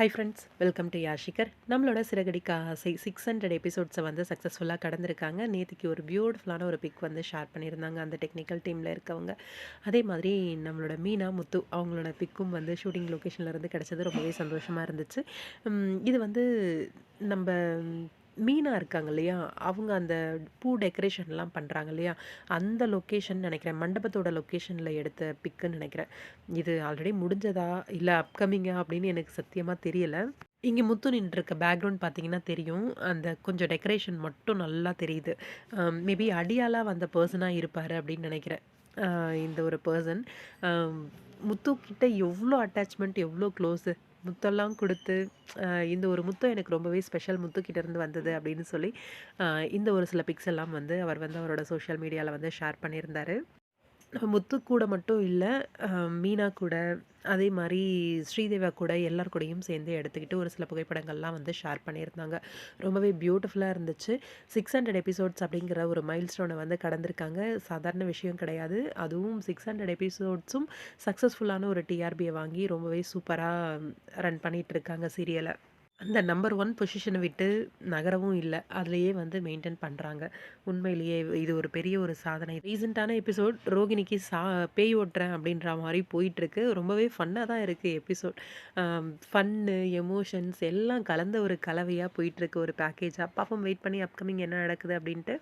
High friends, welcome to Yashikar. நம்மளோட சிறகடிக்க ஆசை 600 எபிசோட்ஸை வந்து சக்ஸஸ்ஃபுல்லாக கடந்திருக்காங்க. நேற்றுக்கு ஒரு பியூட்டிஃபுல்லான ஒரு பிக் வந்து ஷேர் பண்ணியிருந்தாங்க அந்த டெக்னிக்கல் டீமில் இருக்கவங்க. அதே மாதிரி நம்மளோட மீனா முத்து அவங்களோட பிக்கும் வந்து ஷூட்டிங் லொக்கேஷனில் இருந்து கிடச்சது ரொம்பவே சந்தோஷமாக இருந்துச்சு. இது வந்து நம்ம மீனா இருக்காங்க இல்லையா, அவங்க அந்த பூ டெக்கரேஷன்லாம் பண்ணுறாங்க இல்லையா, அந்த லொக்கேஷன் நினைக்கிறேன், மண்டபத்தோட லொக்கேஷனில் எடுத்த பிக்குன்னு நினைக்கிறேன். இது ஆல்ரெடி முடிஞ்சதா இல்லை அப்கமிங்கா அப்படின்னு எனக்கு சத்தியமாக தெரியல. இங்கே முத்து நின்றுருக்க பேக்ரவுண்ட் பார்த்தீங்கன்னா தெரியும், அந்த கொஞ்சம் டெக்கரேஷன் மட்டும் நல்லா தெரியுது. மேபி அடியாலாக வந்த பர்சனாக இருப்பார் அப்படின்னு நினைக்கிறேன். இந்த ஒரு பர்சன் முத்து கிட்ட எவ்வளோ அட்டாச்மெண்ட், எவ்வளோ க்ளோஸு, முத்தெல்லாம் கொடுத்து இந்த ஒரு முத்தம் எனக்கு ரொம்பவே ஸ்பெஷல், முத்துக்கிட்ட இருந்து வந்தது அப்படின்னு சொல்லி இந்த ஒரு சில பிக்ஸ் எல்லாம் வந்து அவர் வந்து அவரோட சோஷியல் மீடியாவில் வந்து ஷேர் பண்ணியிருந்தாரு. முத்து கூட மட்டும் இல்ல, மீனா கூட, அதே மாரி ஸ்ரீதேவா கூட எல்லார் கூடயும் சேர்ந்து எடுத்துக்கிட்டு ஒரு சில புகைப்படங்கள்லாம் வந்து ஷேர் பண்ணியிருந்தாங்க. ரொம்பவே பியூட்டிஃபுல்லா இருந்துச்சு. 600 எபிசோட்ஸ் அப்படிங்கிற ஒரு மைல்ஸ்டோன வந்து கடந்திருக்காங்க. சாதாரண விஷயம் கிடையாது. அதுவும் 600 எபிசோட்ஸும் சக்ஸஸ்ஃபுல்லான ஒரு டிஆர்பிய வாங்கி ரொம்பவே சூப்பரா ரன் பண்ணிட்டுருக்காங்க சீரியல. அந்த நம்பர் 1 பொசிஷன விட்டு நகரவும் இல்ல. அதிலேயே வந்து மெயின்டெயின் பண்றாங்க. உண்மையிலேயே இது ஒரு பெரிய ஒரு சாதனை. ரீசென்ட்டான எபிசோட் ரோகிணிக்கு பேய் ஓட்டுறேன் அப்படின்ற மாரி போயிட்டுருக்கு. ரொம்பவே ஃபன்னா தான் இருக்கு எபிசோட். ஃபன்னு, எமோஷன்ஸ் எல்லாம் கலந்த ஒரு கலவையா போயிட்டுருக்கு ஒரு பேக்கேஜா. பாப்போம், வெயிட் பண்ணி அப்கமிங் என்ன நடக்குது அப்படின்ட்டு.